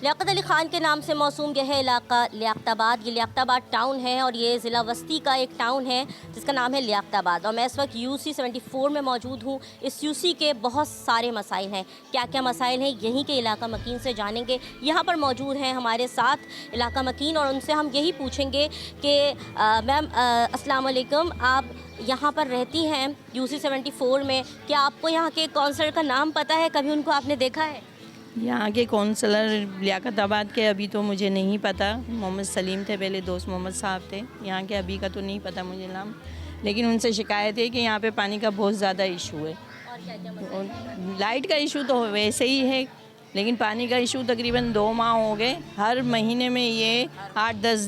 लियाकत अली ख़ान के नाम से मौसूम यह इलाका लियाकताबाद, ये लियाकताबाद टाउन है और ये ज़िला वस्ती का एक टाउन है जिसका नाम है लियाकताबाद। और मैं इस वक्त यूसी 74 में मौजूद हूँ। इस यूसी के बहुत सारे मसाइल हैं, क्या क्या मसाइल हैं यहीं के इलाका मकीन से जानेंगे। यहाँ पर मौजूद हैं हमारे साथ इलाका मकीन और उनसे हम यही पूछेंगे कि मैम अस्सलाम वालेकुम, आप यहाँ पर रहती हैं यूसी 74 में, क्या आपको यहाँ के काउंसलर का नाम पता है? कभी उनको आपने देखा है? यहाँ के काउंसलर लियाकताबाद के अभी तो मुझे नहीं पता। मोहम्मद सलीम थे पहले, दोस्त मोहम्मद साहब थे। यहाँ के अभी का तो नहीं पता मुझे नाम, लेकिन उनसे शिकायत है कि यहाँ पे पानी का बहुत ज़्यादा इशू है। और क्या क्या मसला है? लाइट का इशू तो वैसे ही है, लेकिन पानी का इशू तकरीबन 2 माह हो गए। हर महीने में ये 8-10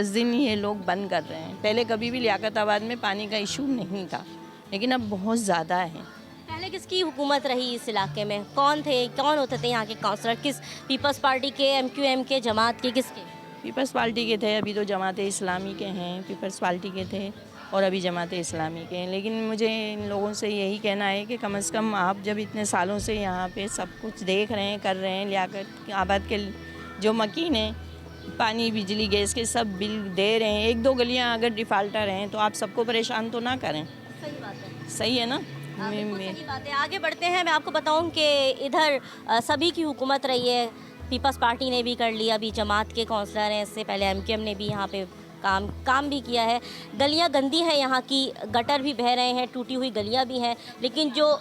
दिन ये लोग बंद कर रहे हैं। पहले कभी भी लियाकताबाद में पानी का इशू नहीं था, लेकिन अब बहुत ज़्यादा है। पहले किसकी हुकूमत रही इस इलाके में? कौन होते थे यहाँ के काउंसलर? किस पीपल्स पार्टी के, MQM के, जमात के, किसके? पीपल्स पार्टी के थे, अभी तो जमात इस्लामी के हैं। पीपल्स पार्टी के थे और अभी जमात इस्लामी के हैं। लेकिन मुझे इन लोगों से यही कहना है कि कम से कम आप जब इतने सालों से यहाँ पे सब कुछ देख रहे हैं, कर रहे हैं, लियाकताबाद के जो मकीन हैं, पानी बिजली गैस के सब बिल दे रहे हैं, 1-2 गलियाँ अगर डिफ़ाल्टर हैं तो आप सबको परेशान तो ना करें। सही बात है। सही है ना? बिल्कुल सही बात है। आगे बढ़ते हैं। मैं आपको बताऊं कि इधर सभी की हुकूमत रही है। पीपल्स पार्टी ने भी कर लिया, अभी जमात के काउंसलर हैं, इससे पहले MQM ने भी यहाँ पे काम भी किया है। गलियाँ गंदी हैं यहाँ की, गटर भी बह रहे हैं, टूटी हुई गलियाँ भी हैं। लेकिन जो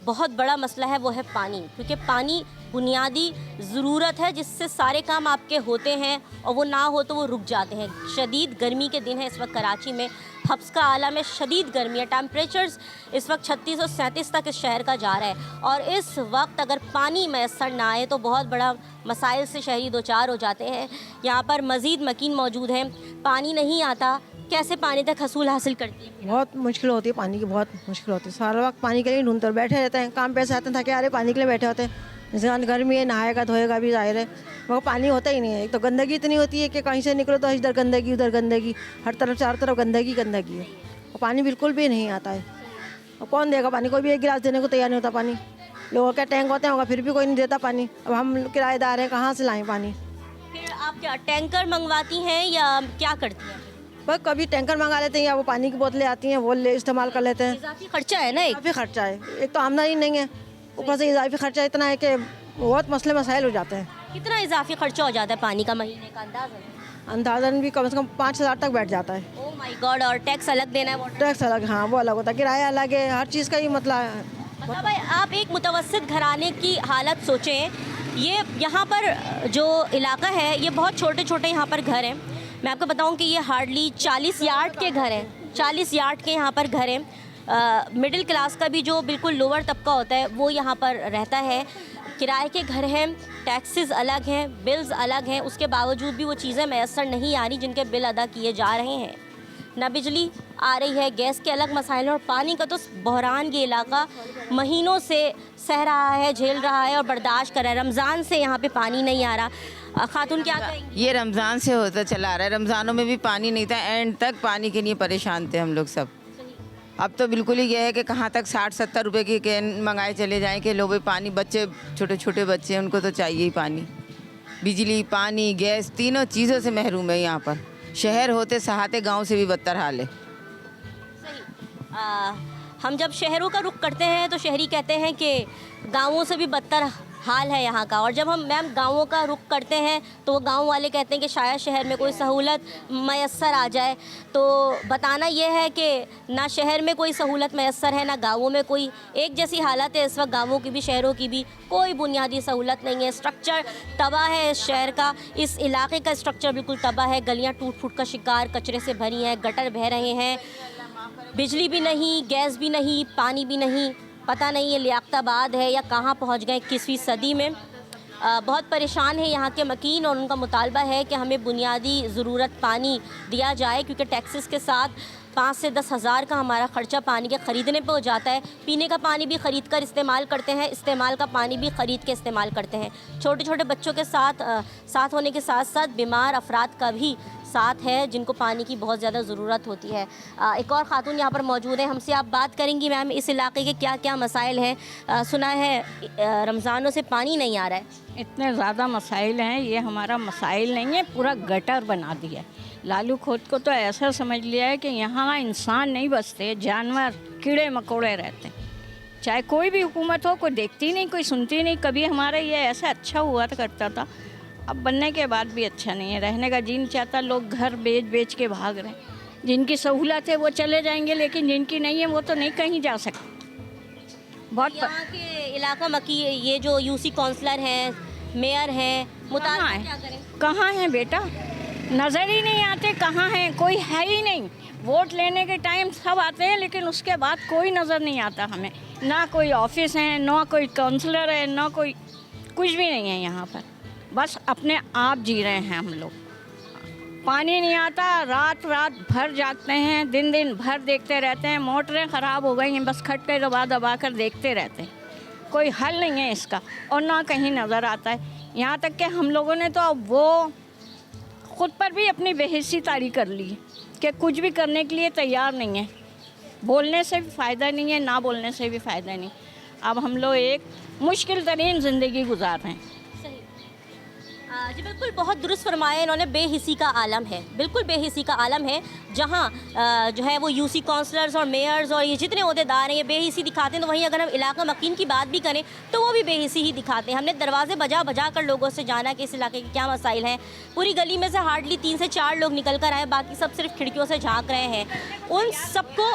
बहुत बड़ा मसला है वो है पानी, क्योंकि पानी बुनियादी ज़रूरत है जिससे सारे काम आपके होते हैं और वो ना हो तो वो रुक जाते हैं। शदीद गर्मी के दिन है इस वक्त कराची में, हब्स का आला में शदीद गर्मी है। टेम्परेचर्स इस वक्त 36 और 37 तक इस शहर का जा रहा है और इस वक्त अगर पानी मैसर ना आए तो बहुत बड़ा मसाइल से शहरी दो चार हो जाते हैं। यहाँ पर मज़ीद मकीन मौजूद हैं। पानी नहीं आता, कैसे पानी तक हसूल हासिल करती है? बहुत मुश्किल होती है, पानी की बहुत मुश्किल होती है। सारा वक्त पानी के लिए ढूंढते बैठे रहते हैं, काम पे से आते हैं थके आ रहे, पानी के लिए बैठे होते हैं। इंसान गर्मी है, नहाएगा धोएगा भी जाहिर है, मगर पानी होता ही नहीं है। एक तो गंदगी इतनी होती है कि कहीं से निकलो तो इधर गंदगी उधर गंदगी, हर तरफ चारों तरफ गंदगी गंदगी है और पानी बिल्कुल भी नहीं आता है। और कौन देगा पानी? कोई भी एक गिलास देने को तैयार नहीं होता पानी। लोगों के टैंक होते हैं, फिर भी कोई नहीं देता पानी। अब हम किराएदार हैं, कहाँ से लाएँ पानी? फिर आप क्या टैंकर मंगवाती हैं या क्या करती हैं? बस कभी टैंकर मंगा लेते हैं या वो पानी की बोतलें आती हैं वो ले इस्तेमाल कर लेते हैं। इजाफी खर्चा है ना, काफ़ी खर्चा है, एक तो आमदनी नहीं है, ऊपर से इजाफी खर्चा इतना है कि बहुत मसले मसाइल हो जाते हैं। कितना इजाफी खर्चा हो जाता है पानी का महीने का अंदाज़ा है? अंदाजन भी कम से कम 5,000 तक बैठ जाता है। Oh my God! और टैक्स अलग देना है, वाटर टैक्स अलग, हाँ वो अलग होता है, किराया अलग है, हर चीज़ का ही मतलब। मतलब भाई आप एक मुतवस्सित घराने की हालत सोचें। ये यहाँ पर जो इलाका है ये बहुत छोटे छोटे यहाँ पर घर हैं। मैं आपको बताऊँ कि ये हार्डली 40 यार्ड के घर हैं, 40 यार्ड के यहाँ पर घर हैं। मिडिल क्लास का भी जो बिल्कुल लोअर तबका होता है वो यहाँ पर रहता है। किराए के घर हैं, टैक्सेस अलग हैं, बिल्स अलग हैं, उसके बावजूद भी वो चीज़ें मैसर नहीं आ रही जिनके बिल अदा किए जा रहे हैं। ना बिजली आ रही है, गैस के अलग मसाइल हैं और पानी का तो बहरान ये इलाका महीनों से सह रहा है, झेल रहा है और बर्दाश्त कर रहा है। रमज़ान से यहाँ पे पानी नहीं आ रहा। खातून क्या कहेंगी? ये रमज़ान से होता चला रहा है, रमज़ानों में भी पानी नहीं था, एंड तक पानी के लिए परेशान थे हम लोग सब। अब तो बिल्कुल ही गया है कि कहाँ तक 60-70 रुपए की कैन मंगाए चले जाएं कि लोग पानी, बच्चे छोटे छोटे बच्चे हैं उनको तो चाहिए ही पानी। बिजली, पानी, गैस तीनों चीज़ों से महरूम है यहाँ पर। शहर होते सहाते गांव से भी बदतर हाल है। सही। हम जब शहरों का रुख करते हैं तो शहरी कहते हैं कि गाँवों से भी बदतर हाल है यहाँ का, और जब हम मैम गाँवों का रुख करते हैं तो वो गाँव वाले कहते हैं कि शायद शहर में कोई सहूलत मैसर आ जाए। तो बताना ये है कि ना शहर में कोई सहूलत मैसर है, ना गाँवों में कोई। एक जैसी हालत है इस वक्त गाँवों की भी शहरों की भी, कोई बुनियादी सहूलत नहीं है। स्ट्रक्चर तबाह है इस शहर का, इस इलाके का स्ट्रक्चर बिल्कुल तबाह है। गलियाँ टूट फूट का शिकार, कचरे से भरी हैं, गटर बह रहे हैं, बिजली भी नहीं, गैस भी नहीं, पानी भी नहीं। पता नहीं ये लियाकताबाद है या कहाँ पहुँच गए 21वीं सदी में। बहुत परेशान है यहाँ के मकीन और उनका मुतालबा है कि हमें बुनियादी ज़रूरत पानी दिया जाए, क्योंकि टैक्सेस के साथ 5 से 10 हज़ार का हमारा ख़र्चा पानी के ख़रीदने पे हो जाता है। पीने का पानी भी ख़रीद कर इस्तेमाल करते हैं, इस्तेमाल का पानी भी ख़रीद के इस्तेमाल करते हैं। छोटे छोटे बच्चों के साथ होने के साथ साथ बीमार अफराद का भी साथ है जिनको पानी की बहुत ज़्यादा ज़रूरत होती है। एक और ख़ातून यहाँ पर मौजूद है, हमसे आप बात करेंगी मैम इस इलाके के क्या क्या मसाइल हैं। सुना है रमज़ानों से पानी नहीं आ रहा है। इतने ज़्यादा मसाइल हैं, ये हमारा मसाइल नहीं है, पूरा गटर बना दिया है। लालू खोद को तो ऐसा समझ लिया है कि यहाँ इंसान नहीं बसते, जानवर कीड़े मकोड़े रहते हैं। चाहे कोई भी हुकूमत हो, कोई देखती नहीं, कोई सुनती नहीं। कभी हमारा ये ऐसा अच्छा हुआ करता था, अब बनने के बाद भी अच्छा नहीं है। रहने का जी नहीं चाहता, लोग घर बेच बेच के भाग रहे हैं। जिनकी सहूलत है वो चले जाएंगे, लेकिन जिनकी नहीं है वो तो नहीं कहीं जा सकते। बहुत यहाँ के इलाका मकी ये जो यूसी काउंसलर हैं, मेयर हैं, मुताबिक क्या करें? कहाँ हैं बेटा, नज़र ही नहीं आते, कहाँ हैं, कोई है ही नहीं। वोट लेने के टाइम सब आते हैं, लेकिन उसके बाद कोई नज़र नहीं आता हमें। ना कोई ऑफिस है, ना कोई काउंसलर है, ना कोई कुछ भी नहीं है यहाँ पर। बस अपने आप जी रहे हैं हम लोग। पानी नहीं आता, रात रात भर जागते हैं, दिन दिन भर देखते रहते हैं। मोटरें ख़राब हो गई हैं, बस खट्टे दबा दबा कर देखते रहते हैं। कोई हल नहीं है इसका, और ना कहीं नज़र आता है। यहाँ तक कि हम लोगों ने तो अब वो ख़ुद पर भी अपनी बेहिस्सी तारी कर ली है कि कुछ भी करने के लिए तैयार नहीं है। बोलने से भी फ़ायदा नहीं है, ना बोलने से भी फ़ायदा नहीं। अब हम लोग एक मुश्किल तरीन ज़िंदगी गुजार रहे हैं। जी बिल्कुल, बहुत दुरुस्त फरमाया इन्होंने। बेहिसी का आलम है, बिल्कुल बेहिसी का आलम है, जहाँ जो है वो यूसी काउंसलर्स और मेयर्स और ये जितने अहदेदार हैं ये बेहिसी दिखाते हैं। तो वहीं अगर हम इलाका मकीन की बात भी करें तो वो भी बेहिसी ही दिखाते हैं। हमने दरवाजे बजा बजा कर लोगों से जाना कि इस इलाके के क्या मसाइल हैं। पूरी गली में से हार्डली 3 से 4 लोग निकल कर आए, बाकी सब सिर्फ खिड़कियों से झाँक रहे हैं। उन सबको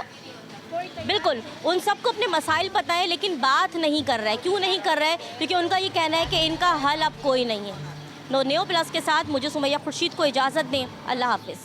बिल्कुल उन सबको अपने मसाइल पता है, लेकिन बात नहीं कर रहा है। क्यों नहीं कर रहा है? क्योंकि उनका ये कहना है कि इनका हल अब कोई नहीं है। नो न्यू प्लस के साथ मुझे सुमैया खुर्शीद को इजाज़त दें। अल्लाह हाफिज़।